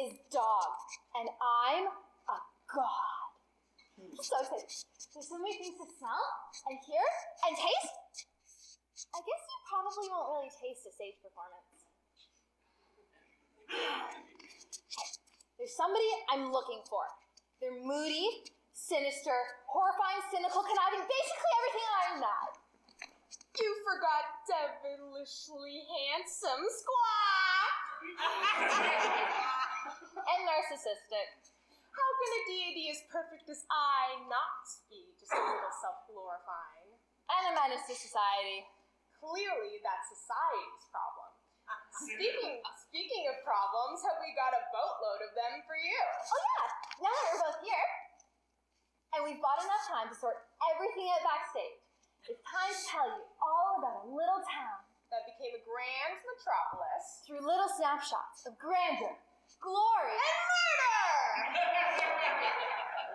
is dog, and I'm a god. I'm so excited. There's so many things to smell, and hear, and taste. I guess you probably won't really taste a stage performance. There's somebody I'm looking for. They're moody, sinister, horrifying, cynical, conniving, basically everything I'm not. You forgot devilishly handsome Squawk! And narcissistic. How can a deity as perfect as I not be just a little self-glorifying? And a menace to society. Clearly, that's society's problem. Speaking of problems, have we got a boatload of them for you? Oh yeah, now that we're both here, and we've bought enough time to sort everything out backstage, it's time to tell you all about a little town that became a grand metropolis through little snapshots of grandeur, glory, and murder!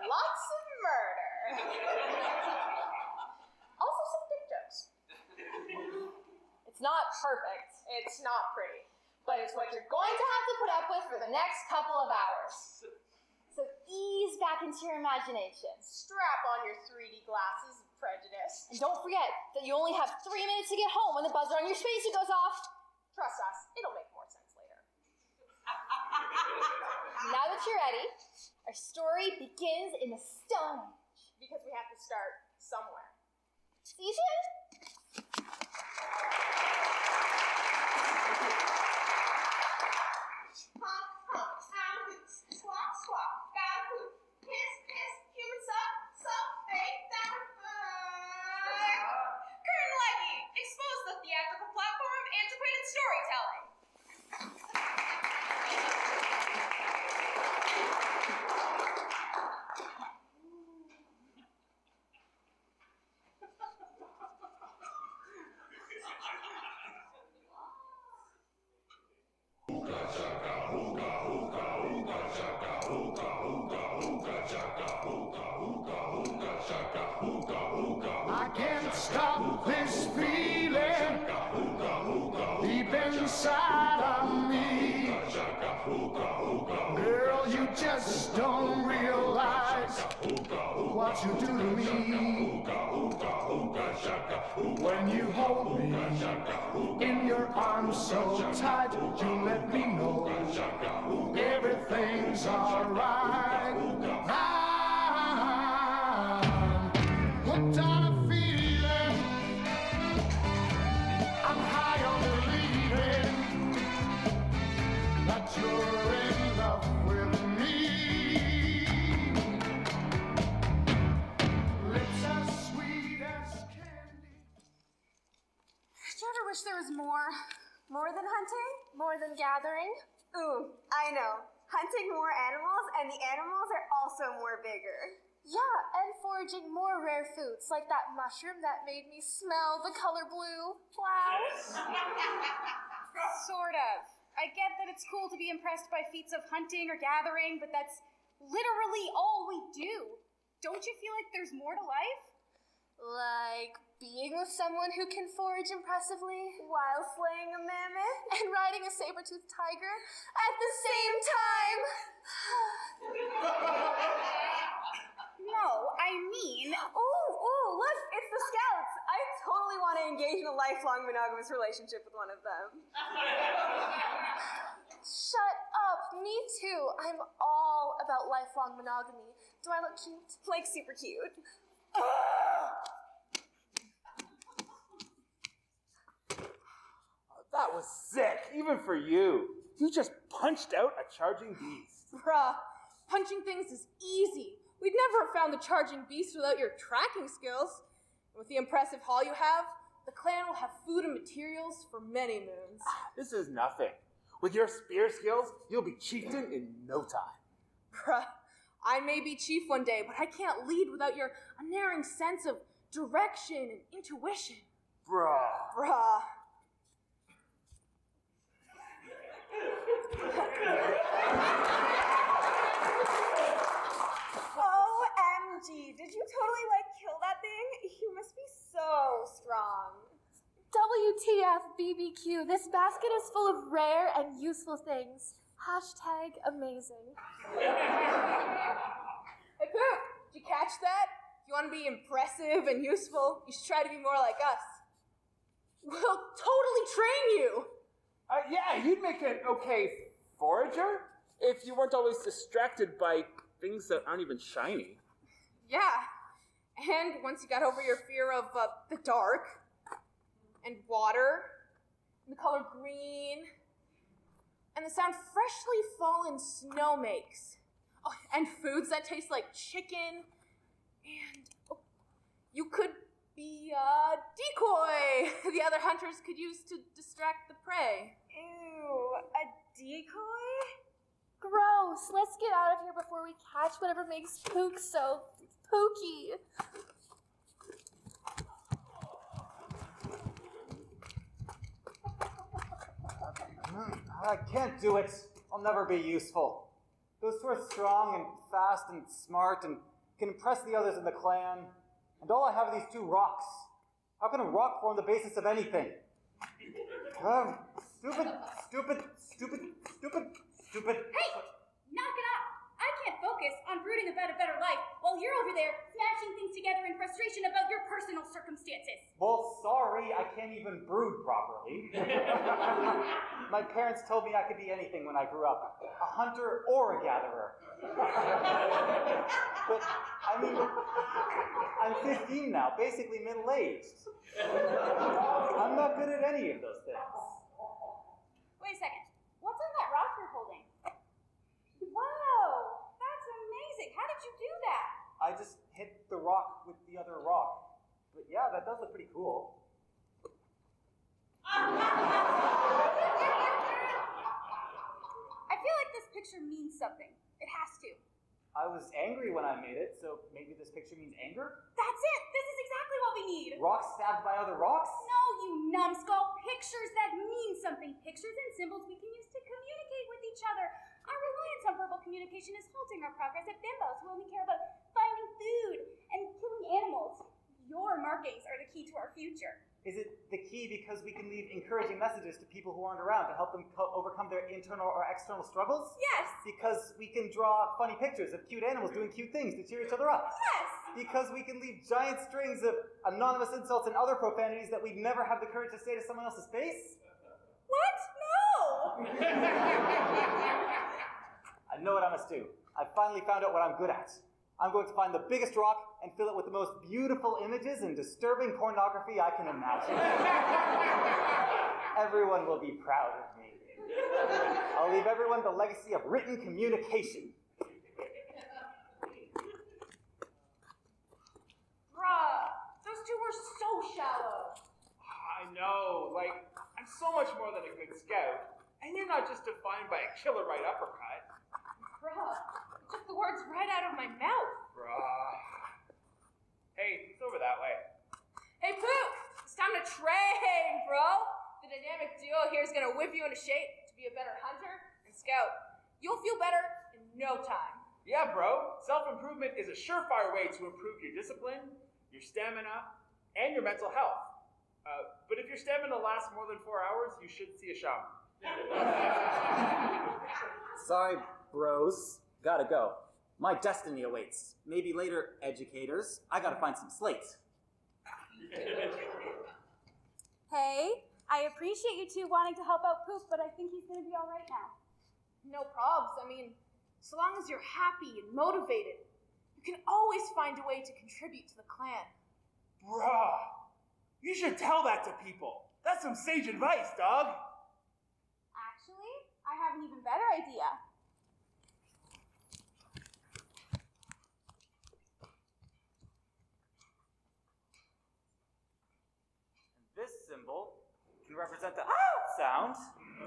Lots of murder. Also some dick jokes. It's not perfect. It's not pretty. But it's what you're going to have to put up with for the next couple of hours. So ease back into your imagination. Strap on your 3D glasses of prejudice. And don't forget that you only have 3 minutes to get home when the buzzer on your spacesuit goes off. Trust us, it'll make more sense later. Now that you're ready, our story begins in the Stone Age. Because we have to start somewhere. See you soon. I can't stop this feeling deep inside of me. Girl, you just don't realize what you do to me. When you hold me in your arms so tight, you let me know everything's alright. Hooked on a feeling, I'm high on believing that you're in love with me. Lips as sweet as candy. Did you ever wish there was more? More than hunting? More than gathering? Ooh, I know. Hunting more animals, and the animals are also more bigger. Yeah, and foraging more rare foods, like that mushroom that made me smell the color blue. Wow. Sort of. I get that it's cool to be impressed by feats of hunting or gathering, but that's literally all we do. Don't you feel like there's more to life? Like being with someone who can forage impressively While slaying a mammoth? and riding a saber-toothed tiger at the same time. No, I mean... Ooh, look, it's the Scouts. I totally want to engage in a lifelong monogamous relationship with one of them. Shut up. Me too. I'm all about lifelong monogamy. Do I look cute? Like, super cute. That was sick, even for you. You just punched out a charging beast. Bruh, punching things is easy. We'd never have found the charging beast without your tracking skills. And with the impressive haul you have, the clan will have food and materials for many moons. This is nothing. With your spear skills, you'll be chieftain in no time. Bruh, I may be chief one day, but I can't lead without your unerring sense of direction and intuition. Bruh. OMG, did you totally, kill that thing? You must be so strong. WTF, BBQ, this basket is full of rare and useful things. #amazing. Hey, Poop, did you catch that? If you want to be impressive and useful, you should try to be more like us. We'll totally train you. Yeah, you'd make an okay forager if you weren't always distracted by things that aren't even shiny. Yeah. And once you got over your fear of the dark and water and the color green and the sound freshly fallen snow makes. Oh, and foods that taste like chicken. And you could be a decoy the other hunters could use to distract the prey. Ew, a decoy? Gross. Let's get out of here before we catch whatever makes Pook so pooky. I can't do it. I'll never be useful. Those two are strong and fast and smart and can impress the others in the clan. And all I have are these two rocks. How can a rock form the basis of anything? Stupid. Hey! Knock it off! I can't focus on brooding about a better life while you're over there smashing things together in frustration about your personal circumstances. Well, sorry, I can't even brood properly. My parents told me I could be anything when I grew up. A hunter or a gatherer. But, I mean, I'm 15 now, basically middle-aged. I'm not good at any of those things. Wait a second. What's on that rock you're holding? Whoa! That's amazing. How did you do that? I just hit the rock with the other rock. But yeah, that does look pretty cool. I feel like this picture means something. It has to. I was angry when I made it, so maybe this picture means anger? That's it! This is exactly what we need! Rocks stabbed by other rocks? No, you numbskull! Pictures that mean something. Pictures and symbols we can use to communicate with each other. Our reliance on verbal communication is halting our progress at bimbos who only care about finding food and killing animals. Your markings are the key to our future. Is it the key because we can leave encouraging messages to people who aren't around to help them overcome their internal or external struggles? Yes! Because we can draw funny pictures of cute animals doing cute things to cheer each other up? Yes! Because we can leave giant strings of anonymous insults and other profanities that we'd never have the courage to say to someone else's face? What? No! I know what I must do. I finally found out what I'm good at. I'm going to find the biggest rock and fill it with the most beautiful images and disturbing pornography I can imagine. Everyone will be proud of me. I'll leave everyone the legacy of written communication. Bruh, those two were so shallow. I know, like, I'm so much more than a good scout. And you're not just defined by a killer right uppercut. Bruh, you took the words right out of my mouth. Bruh. Hey, it's over that way. Hey, Poop, it's time to train, bro. The dynamic duo here is going to whip you into shape to be a better hunter and scout. You'll feel better in no time. Yeah, bro. Self-improvement is a surefire way to improve your discipline, your stamina, and your mental health. But if your stamina lasts more than 4 hours, you should see a shaman. Sorry, bros. Gotta go. My destiny awaits. Maybe later, educators. I gotta find some slates. Hey, I appreciate you two wanting to help out Poop, but I think he's gonna be alright now. No probs. I mean, so long as you're happy and motivated, you can always find a way to contribute to the clan. Bruh. You should tell that to people. That's some sage advice, dog. Actually, I have an even better idea. This symbol can represent the sound.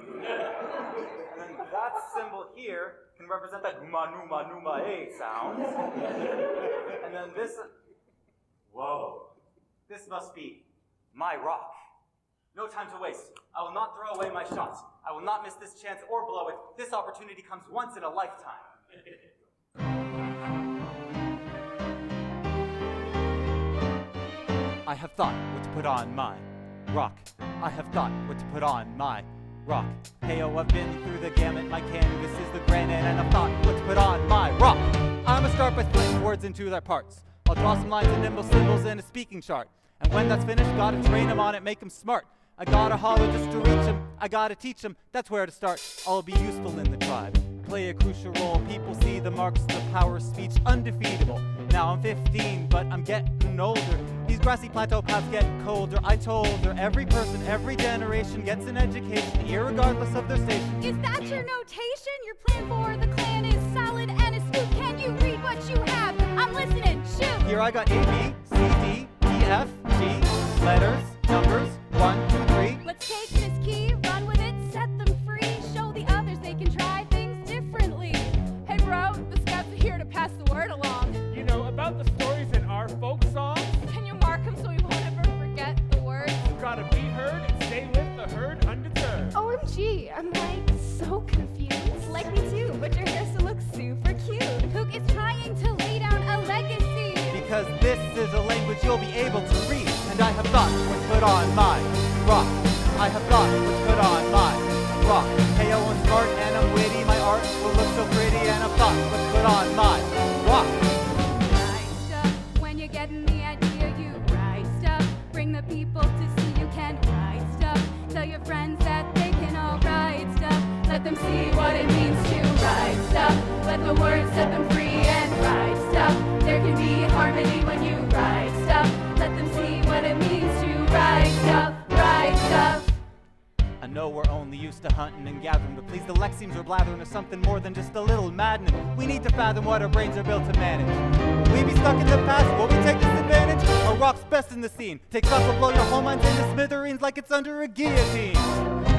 And then that symbol here can represent the numa numa sound. And then this, whoa, this must be my rock. No time to waste. I will not throw away my shot. I will not miss this chance or blow it. This opportunity comes once in a lifetime. I have thought what to put on my rock. I have thought what to put on my rock. Hey, oh, I've been through the gamut. My canvas is the granite, and I've thought, let's put on my rock. I'ma start by splitting words into their parts. I'll draw some lines and nimble symbols in a speaking chart. And when that's finished, gotta train them on it, make them smart. I gotta holler just to reach them. I gotta teach them, that's where to start. I'll be useful in the tribe. Play a crucial role, people see the marks, the power of speech, undefeatable. Now I'm 15, but I'm getting older. These grassy plateau paths get colder. I told her, every person, every generation gets an education, irregardless of their station. Is that your notation? Your plan for the clan is solid and astute. Can you read what you have? I'm listening, shoot! Here I got A, B, C, D, E, F, G, letters, numbers, 1, 2, 3. Let's take this key, run with it, set them free. Show the others they can try things differently. Hey bro, the scouts are here to pass the word along. You know about the stories in our folk songs? Can you mark them so we won't ever forget the words? Gotta be heard and stay with the herd undeterred. OMG, I'm like so confused. Like me too, but your hair still looks super cute. Hook is trying to lay down a legacy. Because this is a language you'll be able to read. And I have thought what's put on my rock. I have thought what's put on my rock. Hey, I'm smart and I'm witty. My art will look so pretty. And I've thought what's put on my rock. Write stuff when you're getting the idea. You write stuff. Bring the people to see you can write stuff. Tell your friends that they can all write stuff. Let them see what it means to write stuff. Let the words set them free and write stuff. There can be harmony when you write stuff. Let them see what it means to write stuff. Write stuff. I know we're only used to hunting and gathering, but please, the Lexims are blathering of something more than just a little maddening. We need to fathom what our brains are built to manage. Will we be stuck in the past? Will we take disadvantage? Our rock's best in the scene. Take stuff will blow your whole minds into smithereens like it's under a guillotine.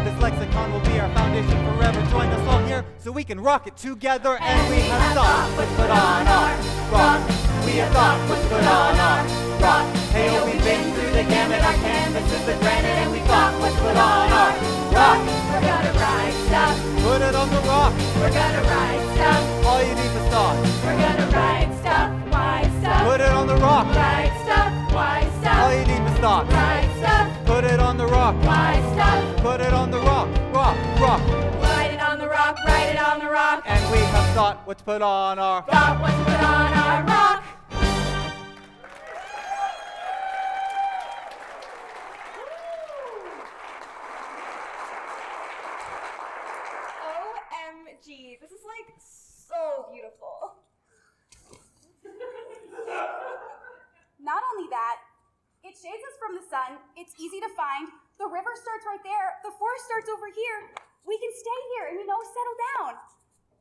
This lexicon will be our foundation forever. Join us all here so we can rock it together. And we have thought what's put on our rock. We have thought what's put on our rock. Hey, oh, we've been through the gamut. Our canvas is the granite, and we thought what's put on our rock. We're gonna write stuff. Put it on the rock. We're gonna write stuff. All you need is thought. We're gonna write stuff. Why stuff? Put it on the rock. Write stuff. Why stuff? All you need is thought. Write stuff. Put it on the rock. Why stuff? Put it on the rock. Rock, rock. Write it on the rock. Write it on the rock. And we have thought what's put on our Thought what's put on our rock. OMG, this is like so beautiful. Not only that, it shades us from the sun. It's easy to find. The river starts right there. The forest starts over here. We can stay here and, settle down.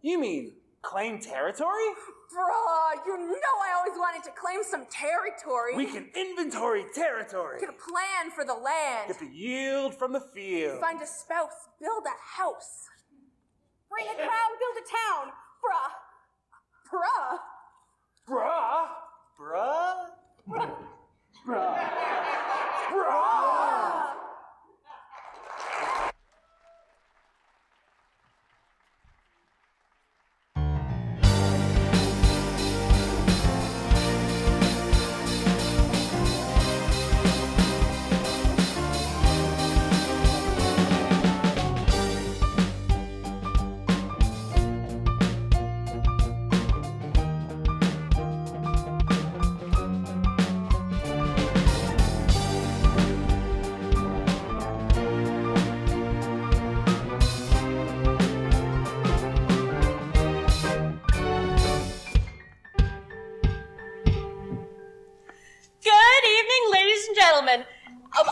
You mean claim territory? Bruh, you know I always wanted to claim some territory. We can inventory territory. Get a plan for the land. Get the yield from the field. Find a spouse, build a house. Bring a crown, build a town. Bruh. Bruh. Bruh? Bruh. Bruh. Bruh.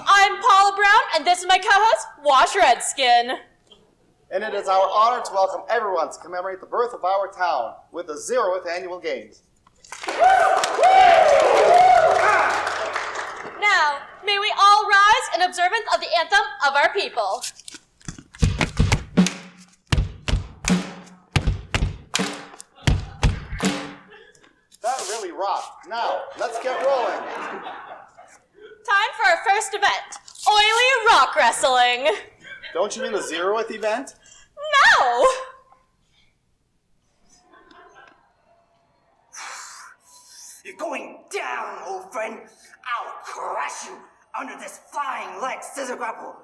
I'm Paula Brown, and this is my co-host, Wash Redskin. And it is our honor to welcome everyone to commemorate the birth of our town with the 0th Annual Games. Now, may we all rise in observance of the anthem of our people. That really rocked. Now, let's get rolling. Time for our first event, Oily Rock Wrestling. Don't you mean the 0th event? No! You're going down, old friend. I'll crush you under this flying leg scissor grapple.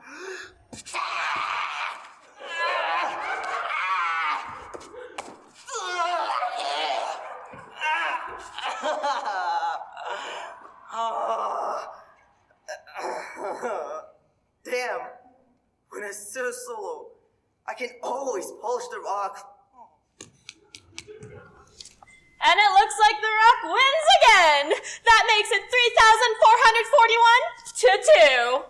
Damn. When I sit a solo, I can always polish the rock. And it looks like the Rock wins again. That makes it 3,441 to 2.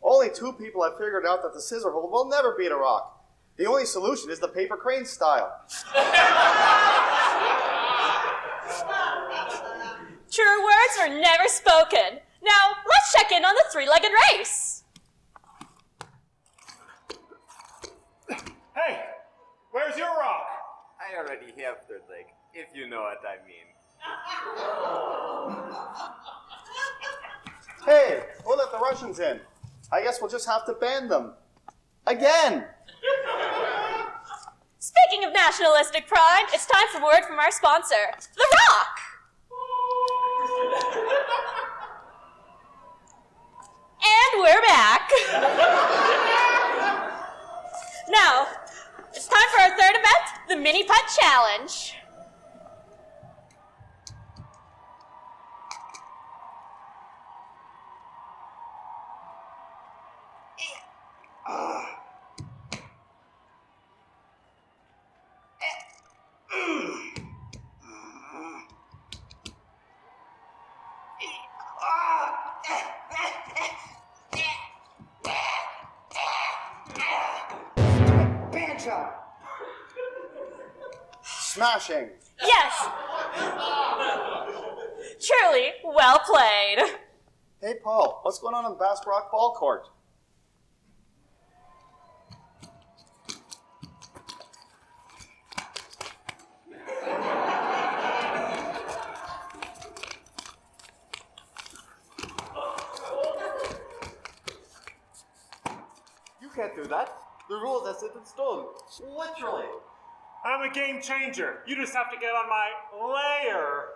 Only 2 people have figured out that the scissor hold will never beat a rock. The only solution is the paper crane style. True words are never spoken. Now, let's check in on the 3-legged race. Hey, where's your rock? I already have third leg, if you know what I mean. Hey, we'll let the Russians in. I guess we'll just have to ban them. Again! Speaking of nationalistic pride, it's time for word from our sponsor, The Rock. And we're back. Now, it's time for our third event, the Mini Putt Challenge. Smashing. Yes. Truly well played. Hey, Paul, what's going on in Bass Rock Ball Court? You can't do that. The rules are set in stone. Literally. I'm a game changer. You just have to get on my layer.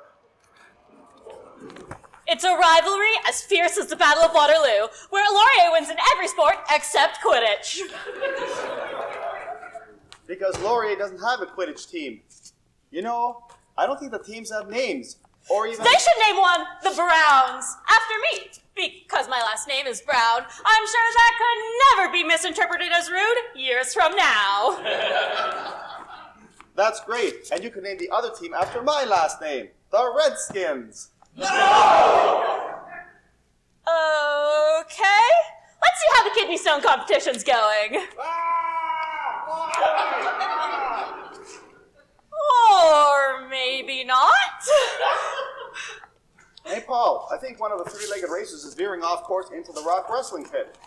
It's a rivalry as fierce as the Battle of Waterloo, where Laurier wins in every sport except Quidditch. Because Laurier doesn't have a Quidditch team. You know, I don't think the teams have names. Or even... They should name one the Browns, after me. Because my last name is Brown, I'm sure that could never be misinterpreted as rude years from now. That's great. And you can name the other team after my last name. The Redskins. Okay. Let's see how the kidney stone competition's going. Or maybe not. Hey, Paul, I think one of the 3-legged racers is veering off course into the rock wrestling pit.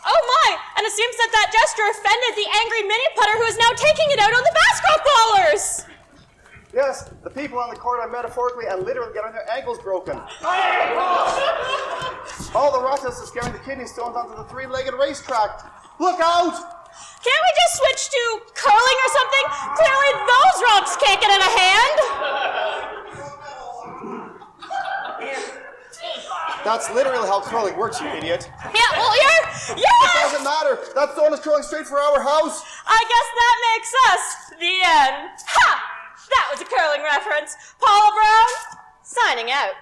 Oh my! And it seems that gesture offended the angry mini putter who is now taking it out on the basketball ballers! Yes, the people on the court are metaphorically and literally getting their ankles broken. All the ruckus is scaring the kidney stones onto the 3-legged racetrack. Look out! Can't we just switch to curling or something? Clearly those rocks can't get in a hand! That's literally how curling works, you idiot. Yeah, well, you're... It doesn't matter. That stone is curling straight for our house. I guess that makes us the end. Ha! That was a curling reference. Paula Brown, signing out.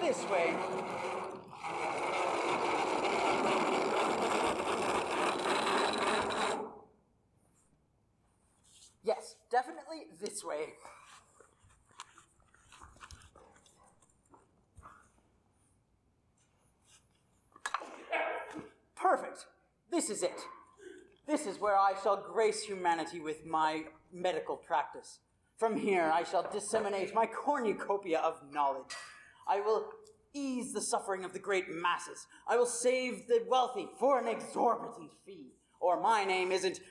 this way. Yes, definitely this way. Perfect. This is it. This is where I shall grace humanity with my medical practice. From here, I shall disseminate my cornucopia of knowledge. I will ease the suffering of the great masses. I will save the wealthy for an exorbitant fee. Or my name isn't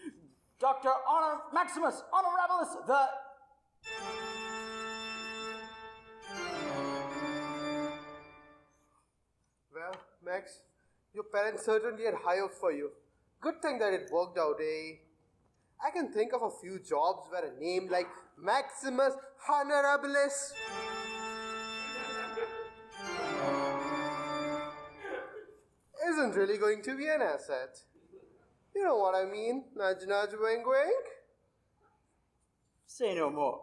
Dr. Honor Maximus Honorabilis the... Well, Max, your parents certainly had high hopes for you. Good thing that it worked out, eh? I can think of a few jobs where a name like Maximus Honorabilis isn't really going to be an asset. You know what I mean? Nudge, nudge, wink, wink. Say no more.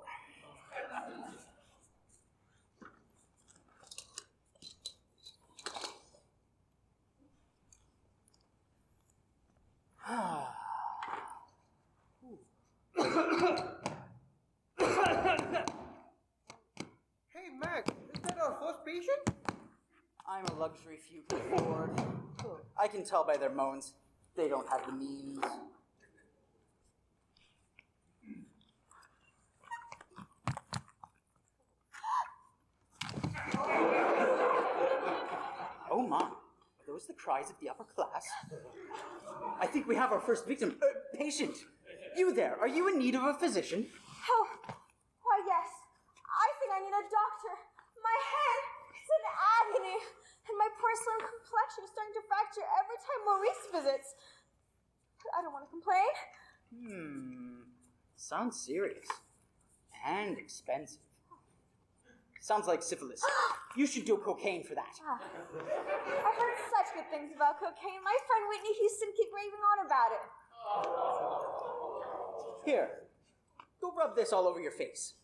Hey, Max, is that our first patient? I'm a luxury few can afford. I can tell by their moans. They don't have the means. Oh my, are those the cries of the upper class? I think we have our first victim. Patient, you there, are you in need of a physician? Oh, why yes. I think I need a doctor. My head is in agony, and my porcelain complexion is starting to fracture every time Maurice visits. But I don't want to complain. Sounds serious. And expensive. Sounds like syphilis. You should do cocaine for that. I've heard such good things about cocaine. My friend Whitney Houston keeps raving on about it. Here, go rub this all over your face.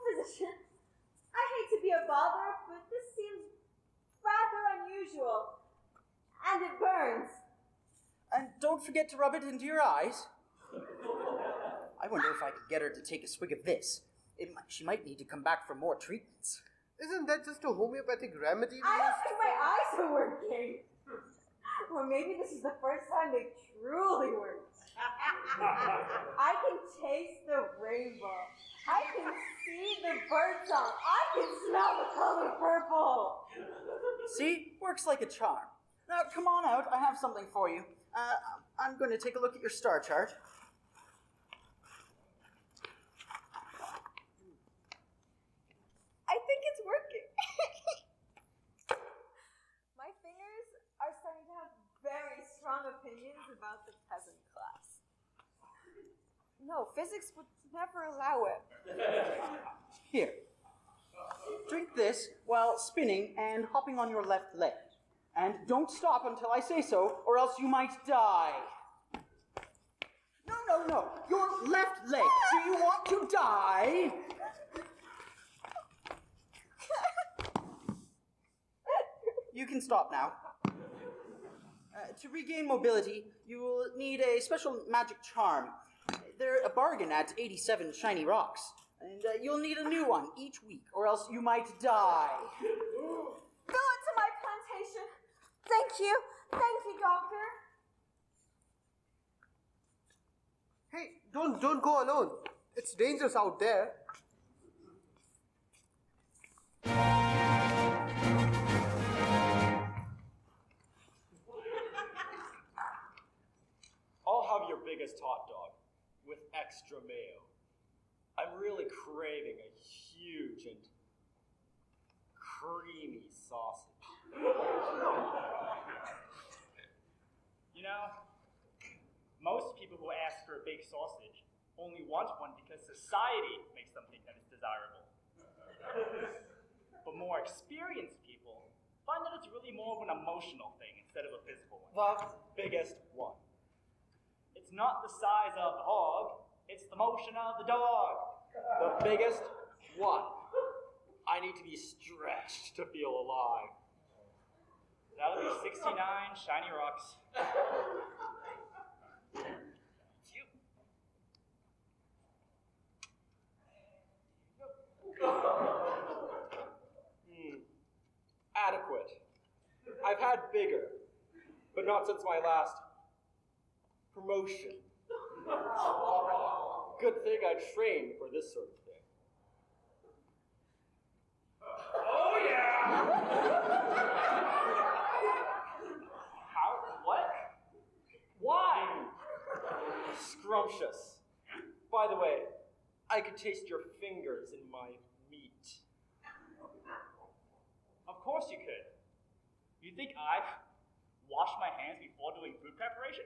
Physician, I hate to be a bother, but this seems rather unusual. And it burns. And don't forget to rub it into your eyes. I wonder if I could get her to take a swig of this. She might need to come back for more treatments. Isn't that just a homeopathic remedy? I don't think my eyes are working. Or maybe this is the first time they truly work. I can taste the rainbow. I can see the birdsong. I can smell the color purple. See? Works like a charm. Now, come on out. I have something for you. I'm going to take a look at your star chart. I think it's working. My fingers are starting to have very strong opinions about the peasant class. No, physics would never allow it. Here. Drink this while spinning and hopping on your left leg. And don't stop until I say so, or else you might die. No. Your left leg. Do you want to die? You can stop now. To regain mobility, you will need a special magic charm. They're a bargain at 87 shiny rocks. And you'll need a new one each week, or else you might die. Go into my plantation. Thank you, doctor. Hey, don't go alone. It's dangerous out there. I'll have your biggest hot dog with extra mayo. I'm really craving a huge and creamy sausage. You know, most people who ask for a big sausage only want one because society makes them think that it's desirable. But more experienced people find that it's really more of an emotional thing instead of a physical one. The biggest one. It's not the size of the hog, It's the motion of the dog. The biggest one. I need to be stretched to feel alive. That'll be 69 shiny rocks. Adequate. I've had bigger, but not since my last promotion. Good thing I trained for this sort of thing. Oh yeah! How? What? Why? Scrumptious. By the way, I could taste your fingers in my meat. Of course you could. You think I wash my hands before doing food preparation?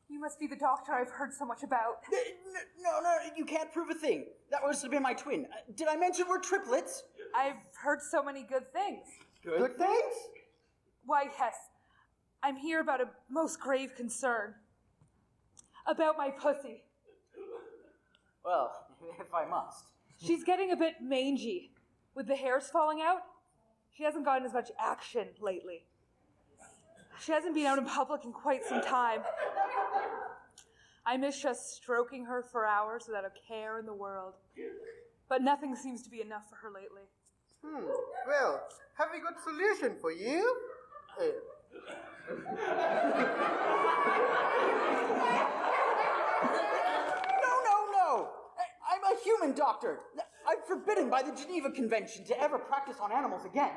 You must be the doctor I've heard so much about. No, you can't prove a thing. That must have been my twin. Did I mention we're triplets? I've heard so many good things. Good things? Why, yes. I'm here about a most grave concern. About my pussy. Well, if I must. She's getting a bit mangy. With the hairs falling out, she hasn't gotten as much action lately. She hasn't been out in public in quite some time. I miss just stroking her for hours without a care in the world. But nothing seems to be enough for her lately. Well, have a good solution for you. No. I'm a human doctor. I'm forbidden by the Geneva Convention to ever practice on animals again.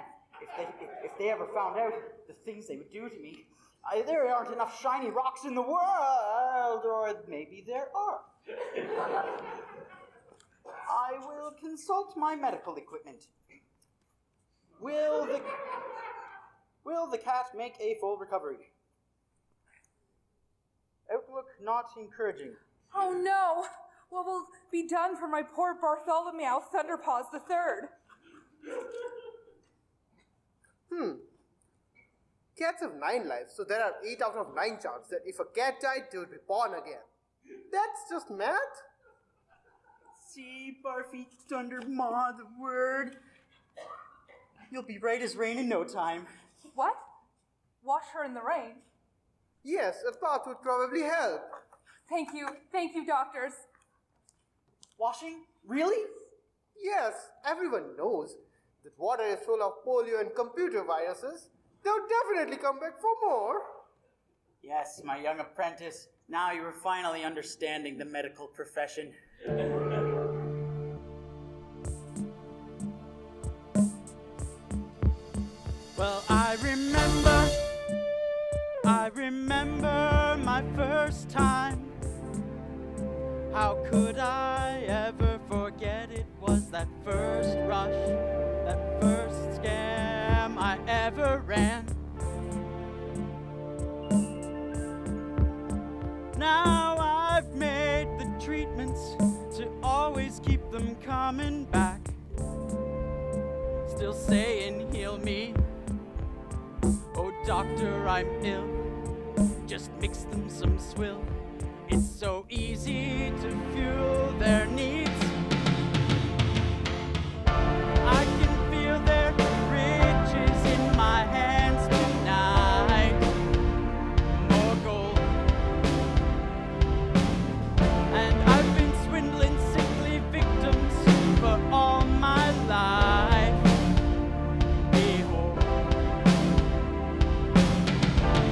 If they ever found out the things they would do to me, there aren't enough shiny rocks in the world, or maybe there are. I will consult my medical equipment. Will the cat make a full recovery? Outlook not encouraging. Oh no! What will be done for my poor Bartholomew Thunderpaws III? Cats have 9 lives, so there are 8 out of 9 chances that if a cat died, they would be born again. That's just math. See, Barfy Thundermaw, the word. You'll be right as rain in no time. What? Wash her in the rain? Yes, a bath would probably help. Thank you, doctors. Washing? Really? Yes, everyone knows that water is full of polio and computer viruses. They'll definitely come back for more. Yes, my young apprentice. Now you are finally understanding the medical profession. Well, I remember my first time. How could I ever forget it? Was that first rush, that first scam I ever ran. Now I've made the treatments to always keep them coming back. Still saying heal me. Oh doctor, I'm ill. Just mix them some swill. It's so easy to fuel their needs. I can feel their riches in my hands tonight. More gold. And I've been swindling sickly victims for all my life. Behold.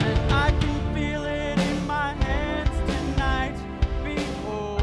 And I can feel it in my hands tonight. Behold.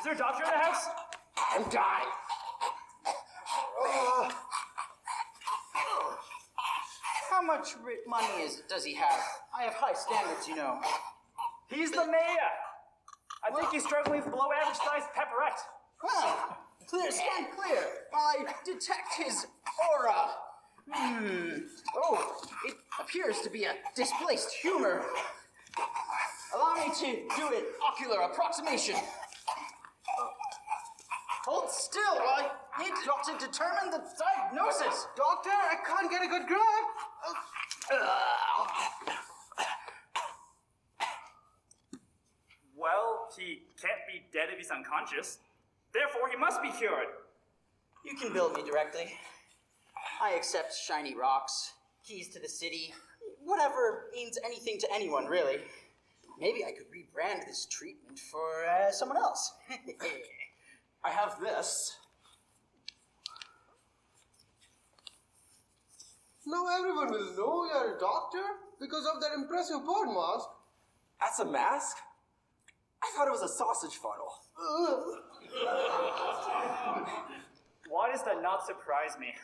there a doctor in the house? I'm dying. How much money does he have? I have high standards, you know. He's the mayor. I think he's struggling with below average sized pepperette. Huh. Clear, stand clear. I detect his aura. Oh, it appears to be a displaced humor. Allow me to do an ocular approximation. Hold still while I need to determine the diagnosis. Doctor, I can't get a good grab. Well, he can't be dead if he's unconscious. Therefore, he must be cured. You can bill me directly. I accept shiny rocks, keys to the city, whatever means anything to anyone, really. Maybe I could rebrand this treatment for someone else. I have this. Now everyone will know you're a doctor because of that impressive bird mask. That's a mask? I thought it was a sausage funnel. Why does that not surprise me?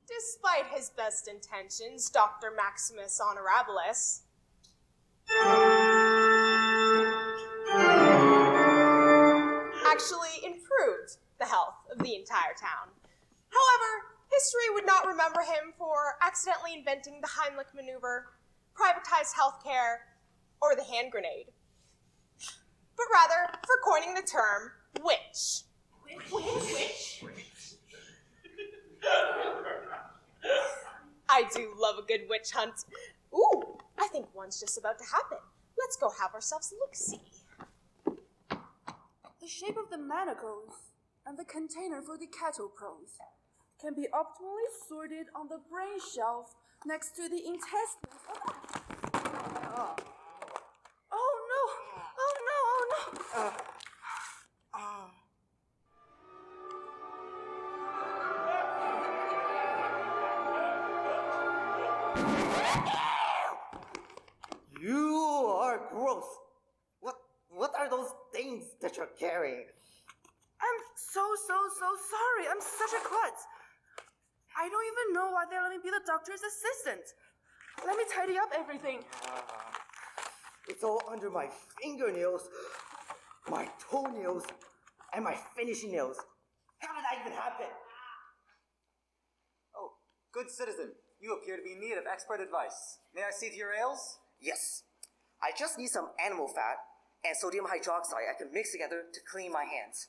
Despite his best intentions, Dr. Maximus Honorabilis actually improved the health of the entire town. However, history would not remember him for accidentally inventing the Heimlich maneuver, privatized healthcare, or the hand grenade, but rather for coining the term witch. Witch? I do love a good witch hunt. Ooh, I think one's just about to happen. Let's go have ourselves a look-see. The shape of the manacles and the container for the cattle pros can be optimally sorted on the brain shelf next to the intestines of... Oh no! Oh no! Oh no! You are gross. What are those things that you're carrying? I'm so sorry. I'm such a klutz. I don't even know why they let me be the doctor's assistant. Let me tidy up everything. It's all under my fingernails, my toenails, and my finishing nails. How did that even happen? Oh, good citizen. You appear to be in need of expert advice. May I see to your ails? Yes. I just need some animal fat and sodium hydroxide I can mix together to clean my hands.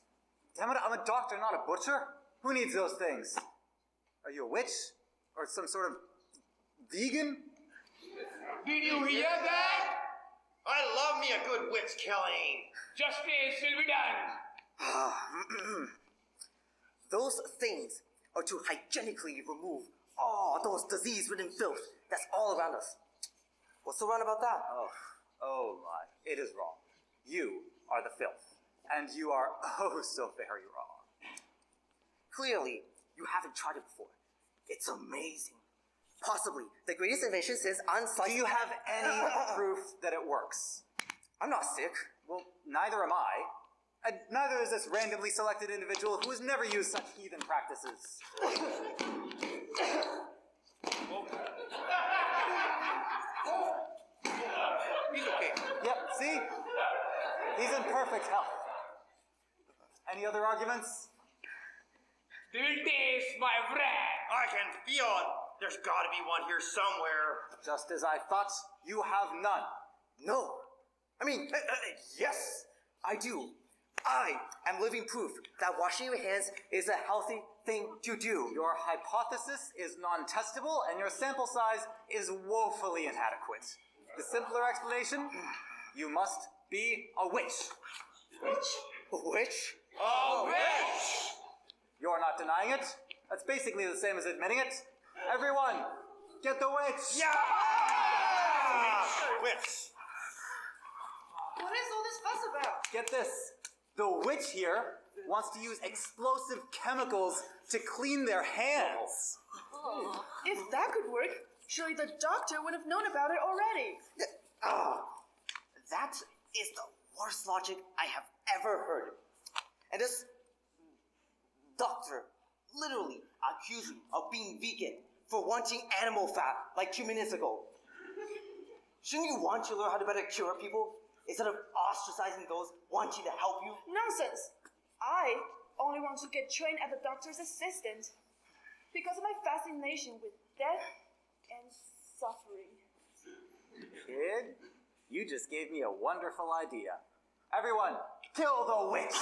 Damn it, I'm a doctor, not a butcher. Who needs those things? Are you a witch? Or some sort of vegan? Did you hear that? I love me a good witch killing. Justice will be done. Those things are to hygienically remove all those disease-ridden filth that's all around us. What's so wrong about that? Oh my, it is wrong. You are the filth. And you are oh so very wrong. Clearly, you haven't tried it before. It's amazing. Possibly the greatest invention since unsliced... Do you have any proof that it works? I'm not sick. Well, neither am I. And neither is this randomly selected individual who has never used such heathen practices. He's okay. Yep, see? He's in perfect health. Any other arguments? Do you taste my breath? I can feel it. There's gotta be one here somewhere. Just as I thought, you have none. No. I mean, yes, I do. I am living proof that washing your hands is a healthy thing to do. Your hypothesis is non-testable, and your sample size is woefully inadequate. The simpler explanation, you must be a witch. Witch? A witch? A witch! You're not denying it. That's basically the same as admitting it. Everyone, get the witch! Yeah! Witch! What is all this fuss about? Get this. The witch here wants to use explosive chemicals to clean their hands. Oh. If that could work, surely the doctor would have known about it already. That is the worst logic I have ever heard. And this doctor literally accused me of being vegan for wanting animal fat like 2 minutes ago. Shouldn't you want to learn how to better cure people instead of ostracizing those wanting to help you? Nonsense! I only want to get trained as a doctor's assistant because of my fascination with death and suffering. Kid, you just gave me a wonderful idea. Everyone, kill the witch!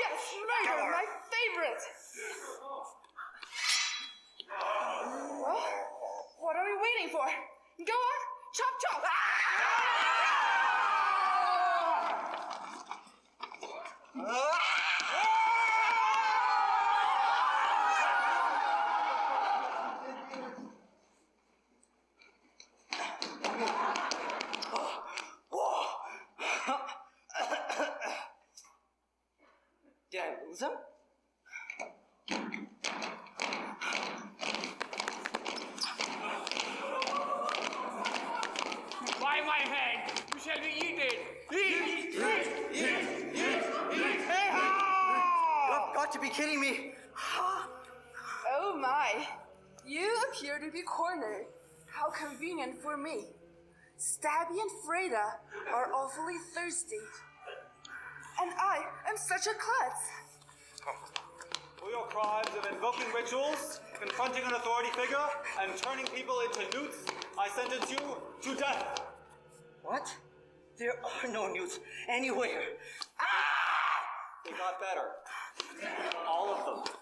Yes, murder, my favorite! Well, what are we waiting for? Go on, chop chop! Did I lose him? By my hand, you shall be eaten. Eat! You've got to be kidding me. Oh my, you appear to be cornered. How convenient for me. Stabby and Freda are awfully thirsty. And I am such a klutz. For your crimes of invoking rituals, confronting an authority figure, and turning people into newts, I sentence you to death. What? There are no newts anywhere. They got better. All of them.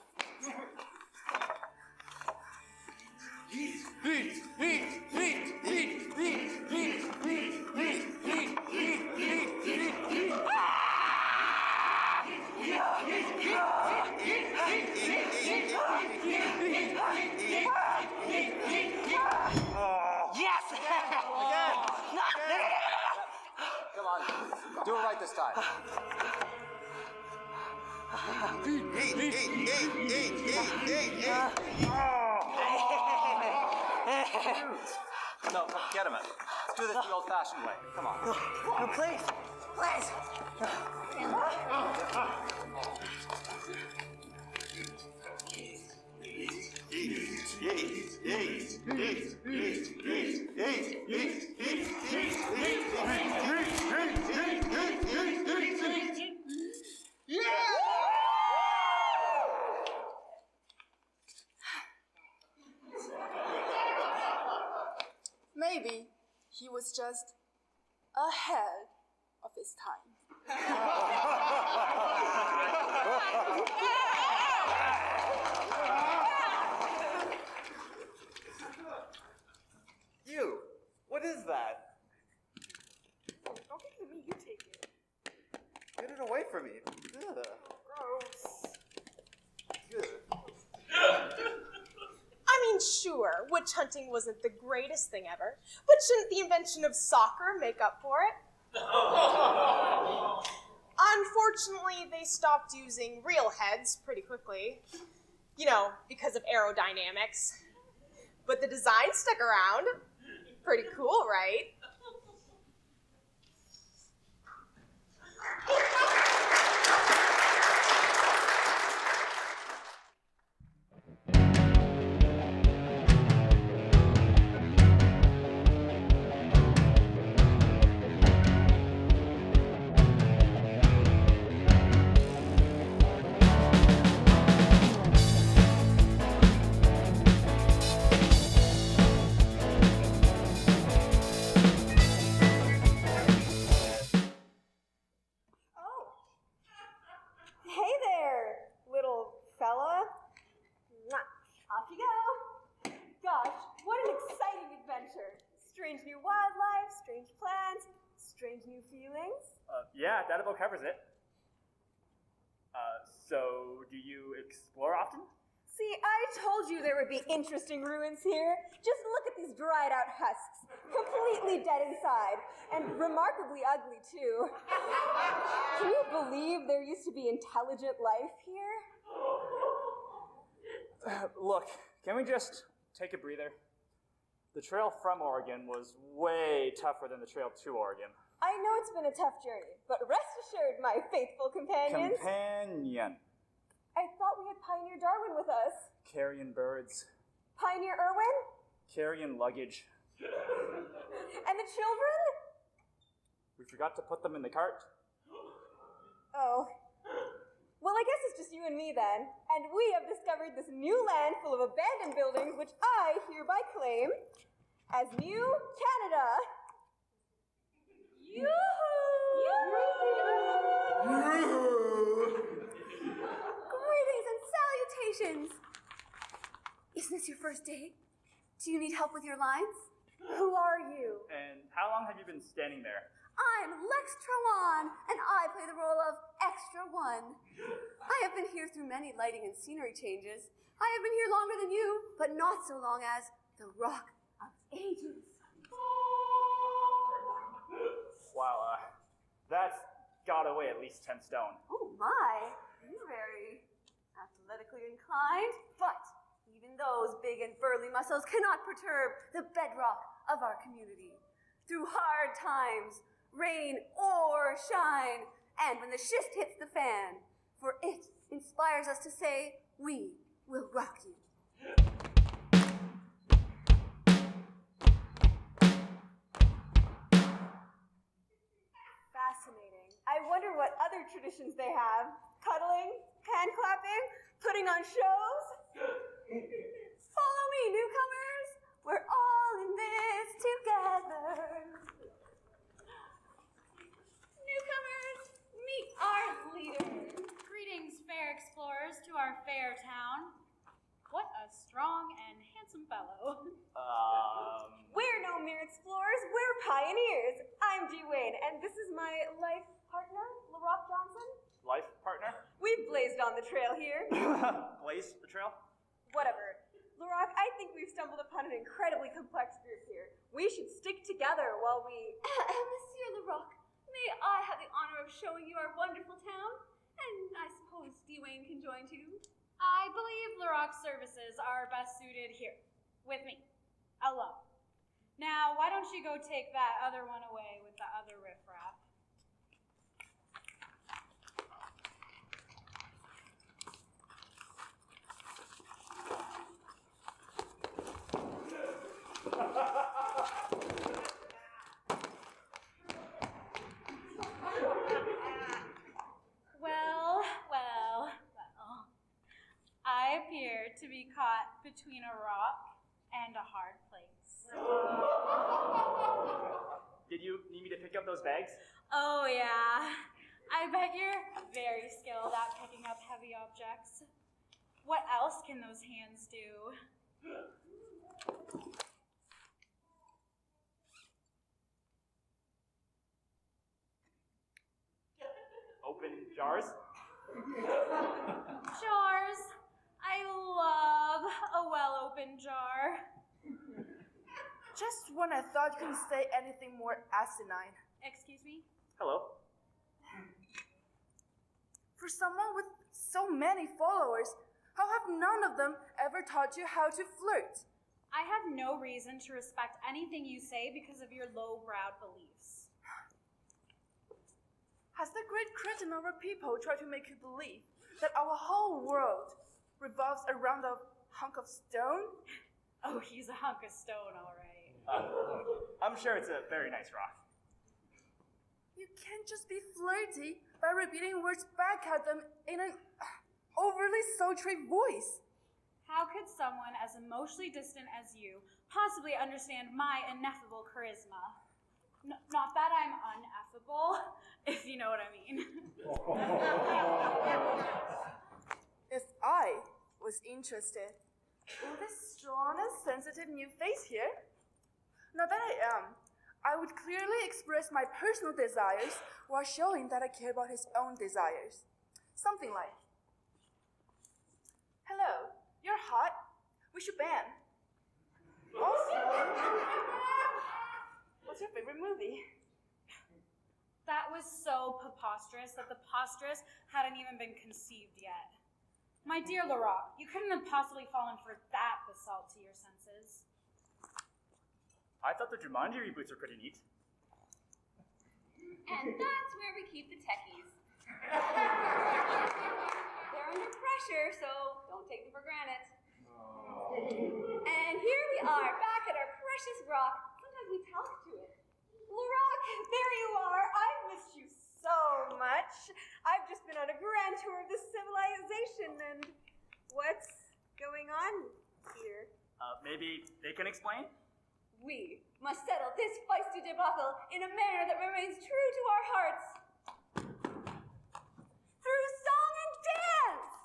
Yes! Again! Come on, do it right this time. No, get him. Let's do this the old-fashioned way. Come on. No, please. Please. Maybe he was just ahead of his time. You! What is that? Don't give it to me, you take it. Get it away from me. Ugh. Gross. I mean, sure, witch hunting wasn't the greatest thing ever, but shouldn't the invention of soccer make up for it? Unfortunately, they stopped using real heads pretty quickly. You know, because of aerodynamics. But the design stuck around. Pretty cool, right? Yeah, that about covers it. So, do you explore often? See, I told you there would be interesting ruins here. Just look at these dried out husks, completely dead inside, and remarkably ugly too. Can you believe there used to be intelligent life here? Look, can we just take a breather? The trail from Oregon was way tougher than the trail to Oregon. I know it's been a tough journey, but rest assured, my faithful companions. Companion. I thought we had Pioneer Darwin with us. Carrying birds. Pioneer Irwin? Carrying luggage. And the children? We forgot to put them in the cart. Oh. Well, I guess it's just you and me then. And we have discovered this new land full of abandoned buildings, which I hereby claim as New Canada. Greetings and salutations! Is this your first day? Do you need help with your lines? Who are you? And how long have you been standing there? I'm Lex Trawan, and I play the role of Extra One. I have been here through many lighting and scenery changes. I have been here longer than you, but not so long as the Rock of Ages. Wow, that's gotta weigh at least 10 stone. Oh my, you're very athletically inclined. But even those big and burly muscles cannot perturb the bedrock of our community. Through hard times, rain or shine, and when the shit hits the fan, for it inspires us to say, we will rock you. Fascinating. I wonder what other traditions they have. Cuddling, hand clapping, putting on shows. Follow me, newcomers. We're all in this together. Newcomers, meet our leader. Greetings, fair explorers, to our fair town. What a strong and handsome fellow. We're no mere explorers, we're pioneers. I'm G. Wayne, and this is my life partner, LaRock Johnson. Life partner? We've blazed on the trail here. Blaze the trail? Whatever. LaRock, I think we've stumbled upon an incredibly complex group here. We should stick together while we... Monsieur LaRock, may I have the honor of showing you our wonderful town? And I suppose Dwayne can join too? I believe LaRock's services are best suited here, with me, alone. Now, why don't you go take that other one away with the other riffraff? Well. I appear to be caught between a rock and a hard place. Did you need me to pick up those bags? Oh, yeah. I bet you're very skilled at picking up heavy objects. What else can those hands do? Open jars? Jars. I love a well-opened jar. Just when I thought you couldn't say anything more asinine. Excuse me? Hello. For someone with so many followers, how have none of them ever taught you how to flirt? I have no reason to respect anything you say because of your low-browed beliefs. Has the great cretin of our people tried to make you believe that our whole world revolves around a hunk of stone? Oh, he's a hunk of stone, all right. I'm sure it's a very nice rock. You can't just be flirty by repeating words back at them in an overly sultry voice. How could someone as emotionally distant as you possibly understand my ineffable charisma? Not that I'm ineffable, if you know what I mean. If I was interested in this strong and sensitive new face here, not that I am, I would clearly express my personal desires while showing that I care about his own desires. Something like, hello, you're hot. We should band. Also, what's your favorite movie? That was so preposterous that the posterous hadn't even been conceived yet. My dear Laroque, you couldn't have possibly fallen for that assault to your senses. I thought the Jumanji reboots were pretty neat. And that's where we keep the techies. They're under pressure, so don't take them for granted. And here we are, back at our precious rock. Sometimes we talk to it. Laroque, there you are. I've missed you so much. I've just been on a grand tour of this civilization, and what's going on here? Maybe they can explain? We must settle this feisty debacle in a manner that remains true to our hearts. Through song and dance!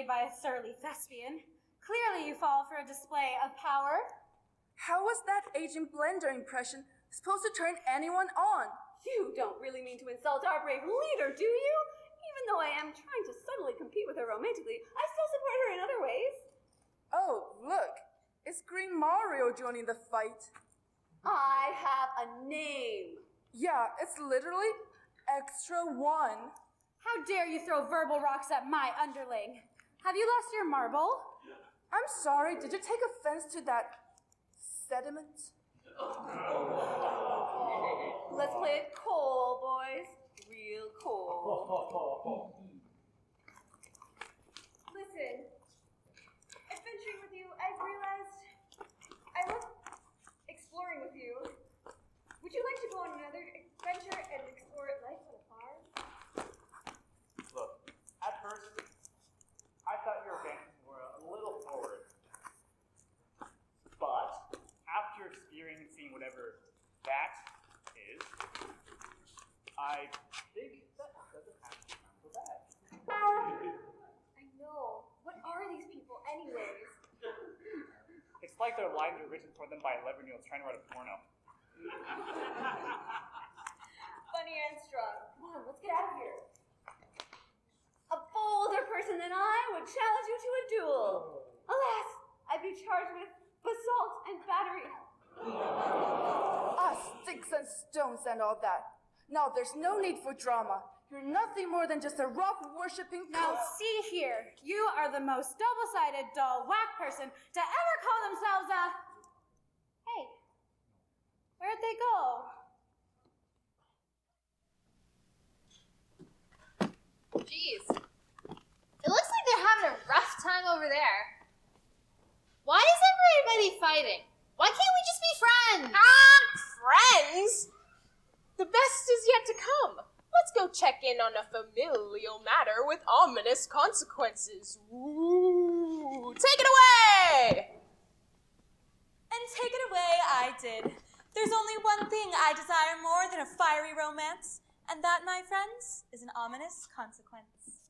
By a surly thespian. Clearly you fall for a display of power. How was that Agent Blender impression supposed to turn anyone on? You don't really mean to insult our brave leader, do you? Even though I am trying to subtly compete with her romantically, I still support her in other ways. Oh, look. It's Green Mario joining the fight. I have a name. Yeah, it's literally Extra One. How dare you throw verbal rocks at my underling? Have you lost your marble? I'm sorry, did you take offense to that sediment? Let's play it cool, boys. Real cool. Listen, adventuring with you, I've realized I love exploring with you. Would you like to go on another adventure and explore life on a farm? Look, at first, I thought your advances were a little forward. But after experiencing whatever that is, I think that doesn't actually sound so bad. I know. What are these people anyways? It's like their lines were written for them by 11-year-olds trying to write a porno. But funnier and strong. Come on, let's get out of here. A bolder person than I would challenge you to a duel. Alas, I'd be charged with basalt and battery. Sticks and stones and all that. Now, there's no need for drama. You're nothing more than just a rock-worshipping... Now, see here. You are the most double-sided, dull, whack person to ever call themselves a... Hey, where'd they go? Jeez. It looks like they're having a rough time over there. Why is everybody fighting? Why can't we just be friends? Friends? The best is yet to come. Let's go check in on a familial matter with ominous consequences. Ooh, take it away! And take it away I did. There's only one thing I desire more than a fiery romance, and that, my friends, is an ominous consequence.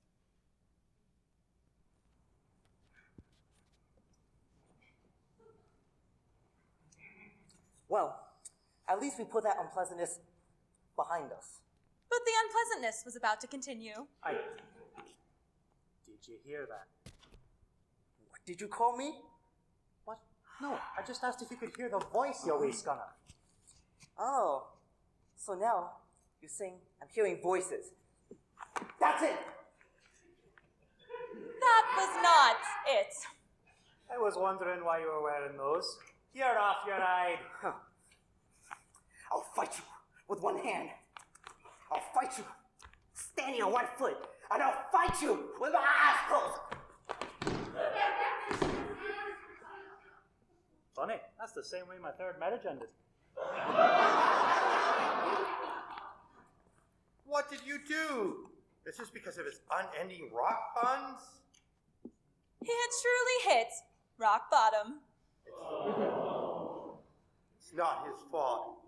Well, at least we put that unpleasantness behind us. But the unpleasantness was about to continue. Did you hear that? What did you call me? What? No, I just asked if you could hear the voice, yo Iskana. Oh, so now you're saying I'm hearing voices. That's it! That was not it. I was wondering why you were wearing those. You're off your hide. Huh. I'll fight you with one hand. I'll fight you standing on one foot. And I'll fight you with my eyes closed. Funny, that's the same way my third marriage ended. What did you do? This is because of his unending rock puns? He had truly hit rock bottom. It's not his fault.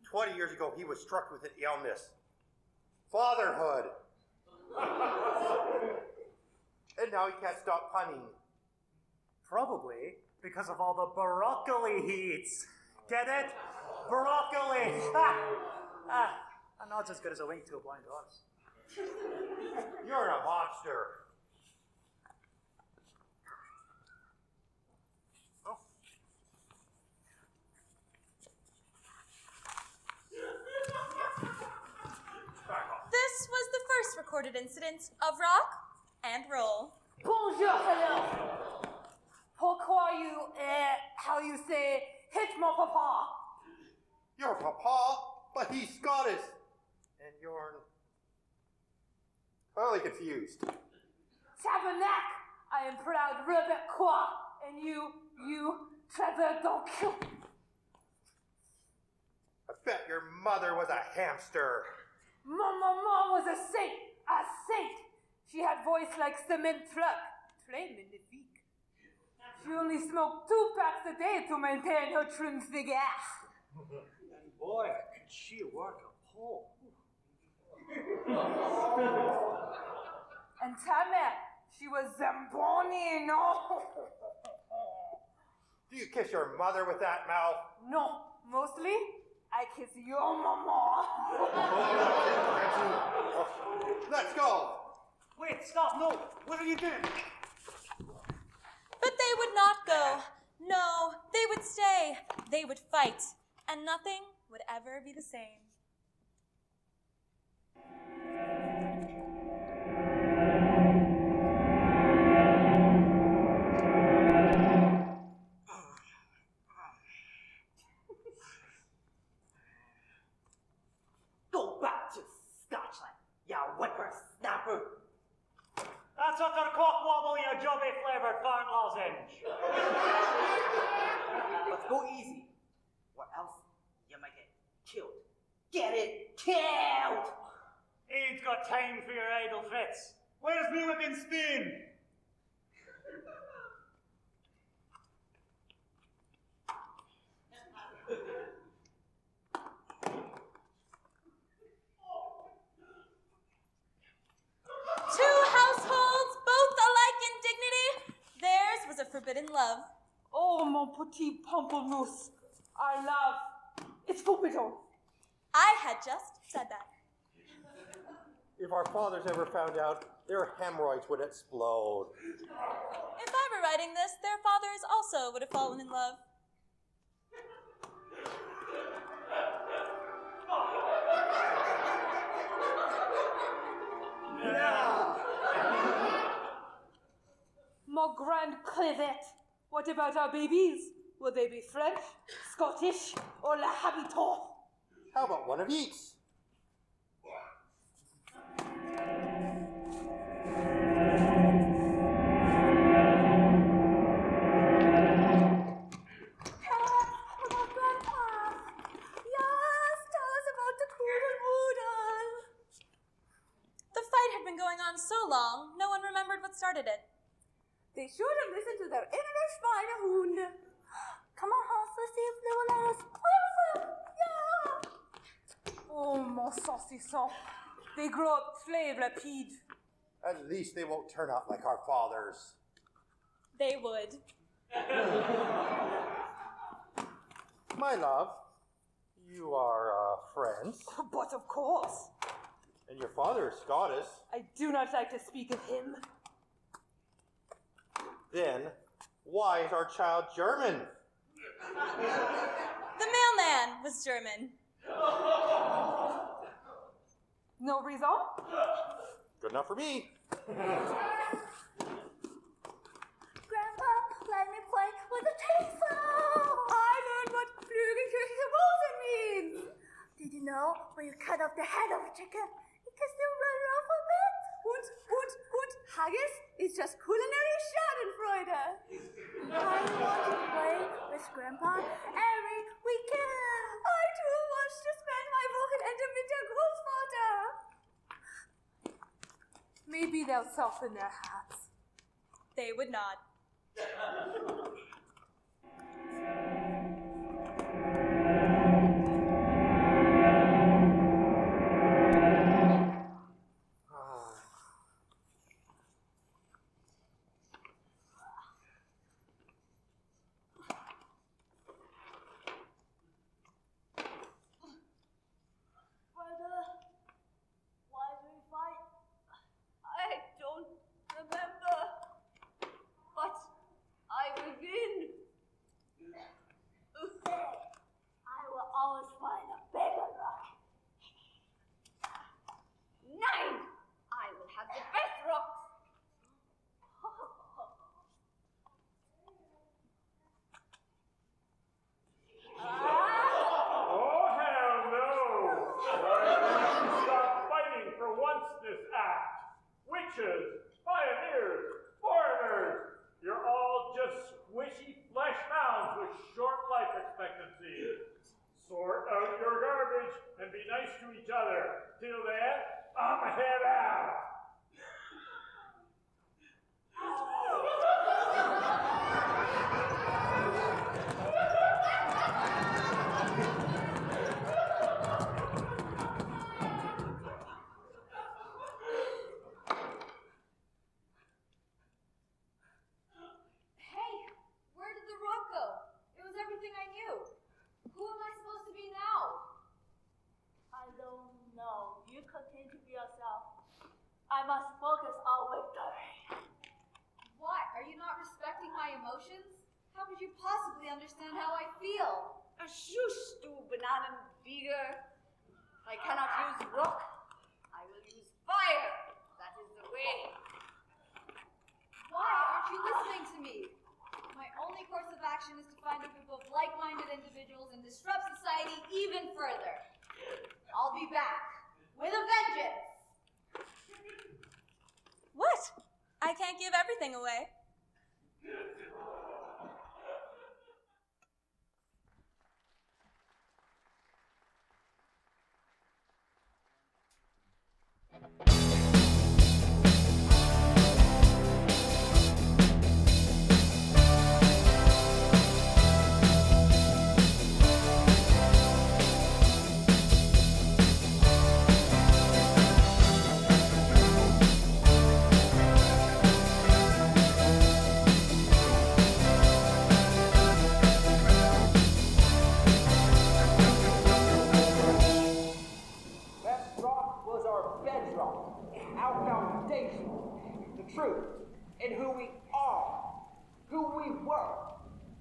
20 years ago, he was struck with an illness. Fatherhood. And now he can't stop punning. Probably because of all the broccoli he eats. Get it? Broccoli! A nod's as good as a wink to a blind horse. You're a monster. This was the first recorded incident of rock and roll. Bonjour, hello. Pourquoi you, how you say, hit mon papa? You're papa, but he's Scottish. And you're totally confused. Tabernac, I am proud Rebecca, and you, Trevor Donk. I bet your mother was a hamster. My mom was a saint. She had voice like cement truck. Très magnifique. She only smoked 2 packs a day to maintain her trim figure. And boy, could she work a pole. And Tammy, she was Zamboni, no. Do you kiss your mother with that mouth? No, mostly I kiss your mama. Let's go. Wait, stop, no. What are you doing? But they would not go. No, they would stay. They would fight. And nothing would ever be the same. Go back to Scotland, you whippersnapper. That's what they're cock wobble, you jobby flavoured farm lozenge. Let's go easy, or else you might get killed. Get it? Killed! Ain't got time for your idle threats. Where's me whipping spoon? Two households, both alike in dignity. Theirs was a forbidden love. Oh, mon petit pamplemousse. Our love, it's forbidden. I had just said that. If our fathers ever found out, their hemorrhoids would explode. If I were writing this, their fathers also would have fallen in love. Mon grand crevette. What about our babies? Will they be French, Scottish, or La Habitant? How about one of each? The fight had been going on so long, no one remembered what started it. They should have listened to their inner Schweinehund. Come on, Hans, let's see if they will let us play with them. Yeah. Oh, mon saucisson. They grow up très rapide. At least they won't turn out like our fathers. They would. My love, you are friends. But of course. And your father is Scottish. I do not like to speak of him. Then, why is our child German? The mailman was German. No reason? Good enough for me. Grandpa, let me play with the chainsaw. I learned what Flügelkirchenrosen means. Did you know when you cut off the head of a chicken, it can still run off a bit? Und Haggis is just culinary schadenfreude. I want to play with Grandpa every weekend. I too want to spend my Wochenende mit der Großvater. Maybe they'll soften their hats. They would not. I must focus on victory. What? Are you not respecting my emotions? How could you possibly understand how I feel? Shush, du Bananenbieger. I cannot use rock. I will use fire. That is the way. Why aren't you listening to me? My only course of action is to find a group of like-minded individuals and disrupt society even further. I'll be back with a vengeance. What? I can't give everything away. bedrock, our foundation, the truth, in who we are, who we were,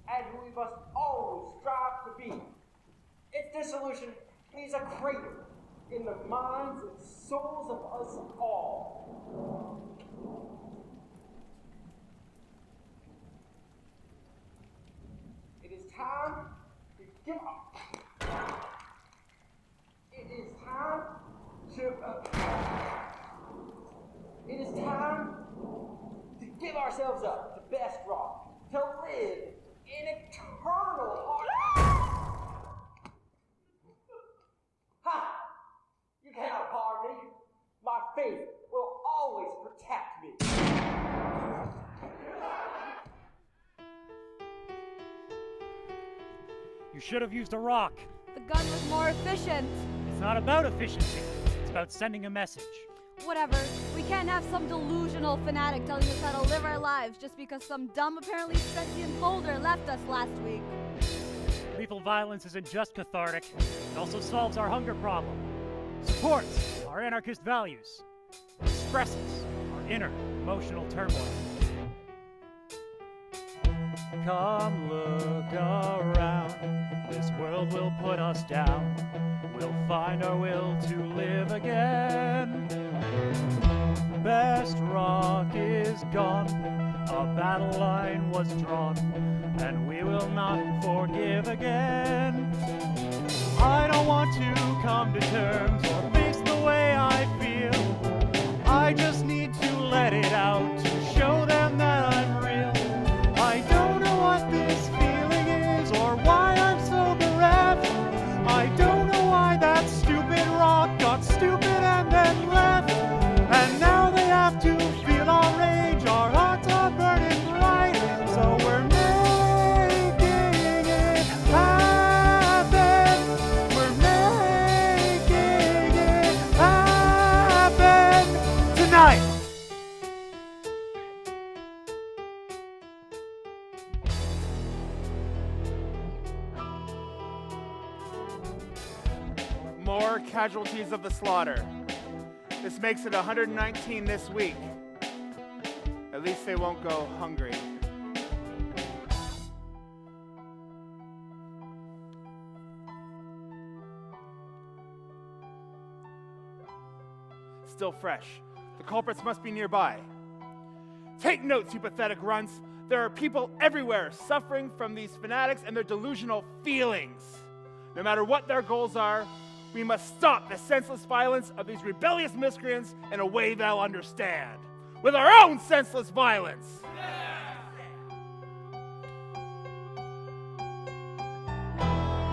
and who we must always strive to be. Its dissolution leaves a crater in the minds and souls of us all. It is time to give up. It is time to. It is time to give ourselves up to best rock, to live in eternal heart. Ha! You cannot harm me. My faith will always protect me. You should have used a rock. The gun was more efficient. It's not about efficiency. It's about sending a message. Whatever. We can't have some delusional fanatic telling us how to live our lives just because some dumb, apparently sentient folder left us last week. Lethal violence isn't just cathartic. It also solves our hunger problem. Supports our anarchist values. Expresses our inner emotional turmoil. Come look around. This world will put us down. We'll find our will to live again. Best rock is gone. A battle line was drawn, and we will not forgive again. I don't want to come to terms or face the way I feel. I just need to let it out to show them that I'm real. I don't know what this feeling is or why I'm so bereft. I don't know why that stupid rock got stupid and then left. And now they have to feel our rage, our hearts are burning bright. So we're making it happen. We're making it happen tonight. More casualties of the slaughter. This makes it 119 this week. At least they won't go hungry. Still fresh. The culprits must be nearby. Take notes, you pathetic runts. There are people everywhere suffering from these fanatics and their delusional feelings. No matter what their goals are, we must stop the senseless violence of these rebellious miscreants in a way they'll understand. With our own senseless violence.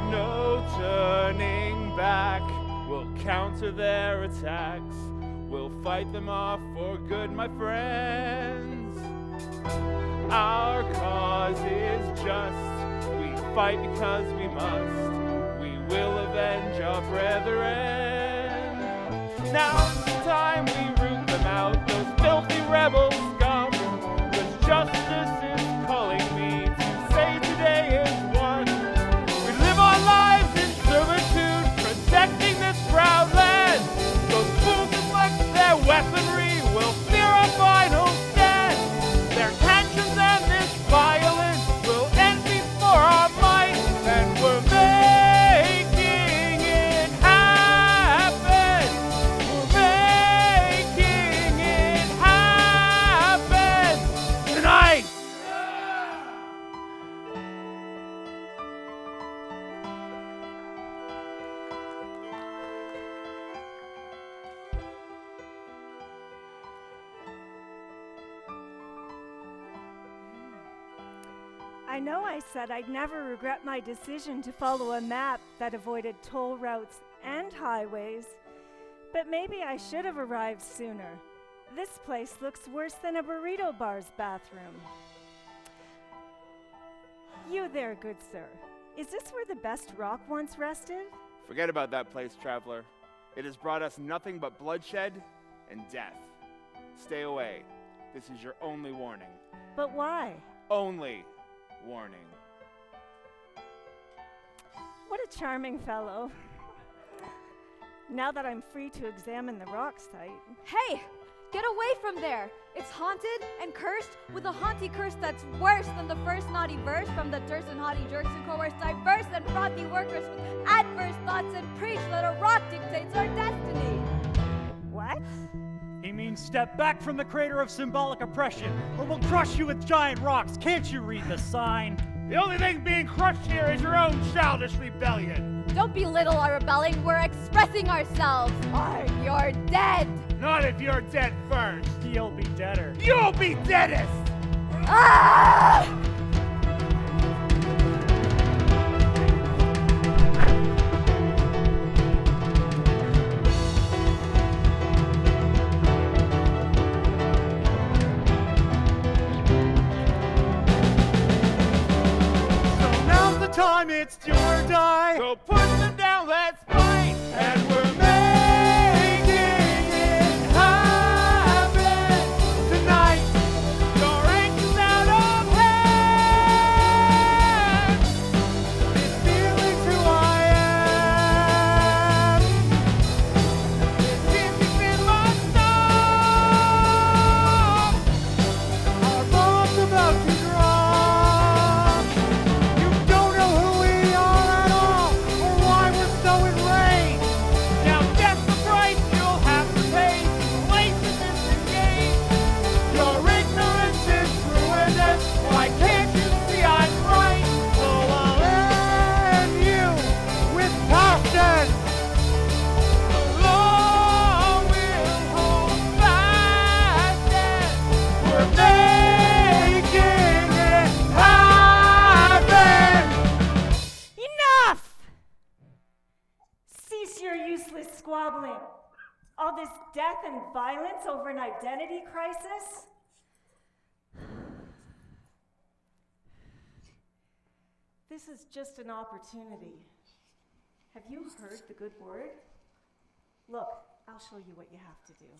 No turning back. We'll counter their attacks. We'll fight them off for good, my friends. Our cause is just. We fight because we must. We will avenge our brethren. Now's the time we root them out, those filthy rebel scum. 'Cause justice is calling me to say today is one. We live our lives in servitude, protecting this proud land. Those fools deflect their weaponry will fear our final stand. Their tensions and this violence will end before our might, and we're making it happen. We're making it happen tonight. I know I said I'd never regret my decision to follow a map that avoided toll routes and highways, but maybe I should have arrived sooner. This place looks worse than a burrito bar's bathroom. You there, good sir. Is this where the best rock once rested? Forget about that place, traveler. It has brought us nothing but bloodshed and death. Stay away. This is your only warning. But why? Only warning. What a charming fellow. now that I'm free to examine the rock site. Hey! Get away from there! It's haunted and cursed with a haunty curse that's worse than the first naughty verse from the Terse and Haughty Jerks and coerce diverse and frothy workers with adverse thoughts and preach that a rock dictates our destiny. What? He means step back from the crater of symbolic oppression, or we'll crush you with giant rocks. Can't you read the sign? The only thing being crushed here is your own childish rebellion. Don't belittle our rebelling, we're expressing ourselves. You're dead. Not if you're dead first. You'll be deader. You'll be deadest. Ah! Time, it's do or die. So put them down, let's fight. And we're making it happen tonight. Your ankle's out of hand. This feeling's who I am. This is in my stomach. Our bomb's about to drop. Squabbling. All this death and violence over an identity crisis? This is just an opportunity. Have you heard the good word? Look, I'll show you what you have to do.